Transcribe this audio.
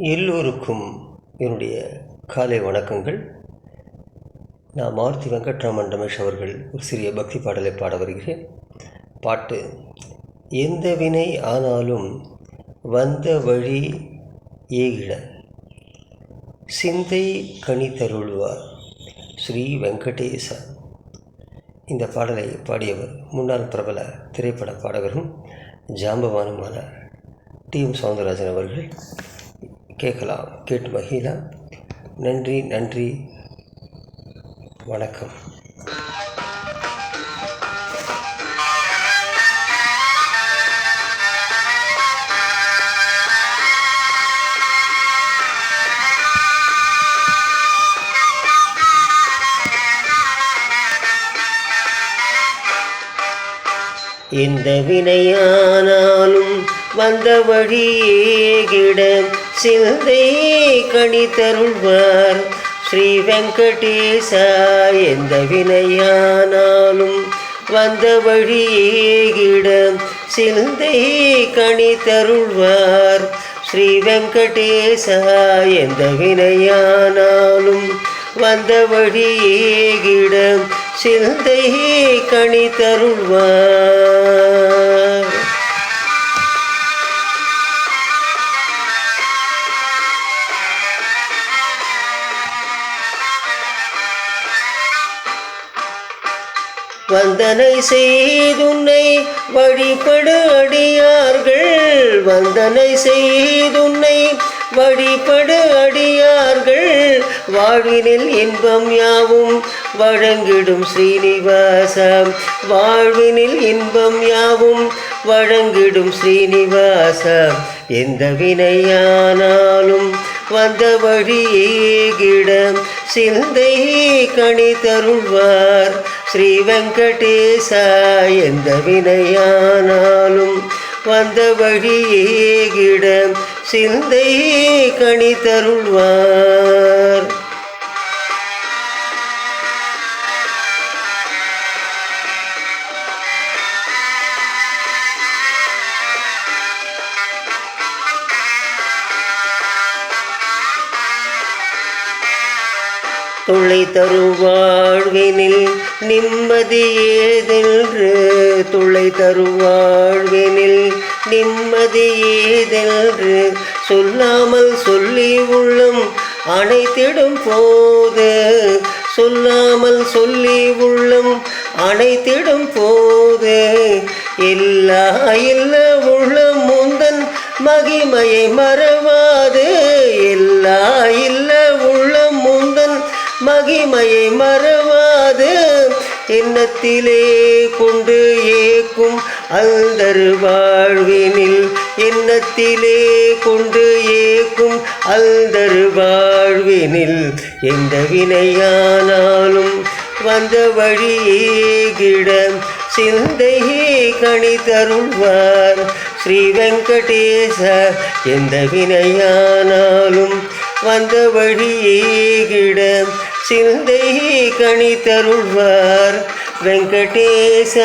எல்லோருக்கும் என்னுடைய காலை வணக்கங்கள். நான் மாருதி வெங்கட்ராமன் ரமேஷ் அவர்கள் ஒரு சிறிய பக்தி பாடலை பாட வருகிறேன். பாட்டு: எந்த வினை ஆனாலும் வந்த வழி ஏகிட சிந்தை கனி தருள்வார் ஸ்ரீ வெங்கடேச. இந்த பாடலை பாடியவர் முன்னாள் பிரபல திரைப்பட பாடகரும் ஜாம்பவானுமான டி.எம். சௌந்தரராஜன் அவர்கள். கேட்கலாம், கேட்டு மகிழலாம். நன்றி, நன்றி, வணக்கம். எந்த வினையானாலும் வந்த வழியேகிட சிந்தை கனி தருள்வார் ஸ்ரீ வெங்கடேசா. எந்த வினையானாலும் வந்த வழியேகிட சிந்தை கனி தருள்வார் ஸ்ரீ வெங்கடேசா. எந்த வினையானாலும் வந்த வழியேகிட சிந்தை கனி தருள்வார். வந்தனை செய்துன்னை வழிபடு அடியார்கள், வந்தனை செய்துன்னை வழிபடு அடியார்கள், வாழ்வினில் இன்பம் யாவும் வழங்கிடும் ஸ்ரீனிவாசம். வாழ்வினில் இன்பம் யாவும் வழங்கிடும் ஸ்ரீனிவாசம். எந்த வினையானாலும் வந்த வழியேகிட சிந்தை கனி தருள்வார் ஸ்ரீ வெங்கடேசா. எந்த வினையானாலும் வந்த வழியேகிட சிந்தை கனி தருள்வார். துளை தரும் வாழ்வினில் நிம்மதி ஏதென்று, துளை தரும் வாழ்வினில் நிம்மதி ஏதென்று சொல்லாமல் சொல்லி உள்ளம் அணைத்திடும் போது, சொல்லாமல் சொல்லி உள்ளம் அணைத்திடும் போது, எல்லா இல்ல உள்ளம் முந்தன் மகிமையை மறவாது, எல்லா இல்ல உள்ளம் முந்தன் மகிமையை மறவாது, எண்ணத்திலே கொண்டு ஏக்கும் அல்தரு வாழ்வினில், எண்ணத்திலே கொண்டு ஏக்கும் அல்தரு வாழ்வினில், எந்த வினையானாலும் வந்த வழியேகிட சிந்தை கனி தருள்வார் ஸ்ரீ வெங்கடேச. எந்த வினையானாலும் வந்த வழியேகிட சிந்தை கனி தருள்வார் வெங்கடேச.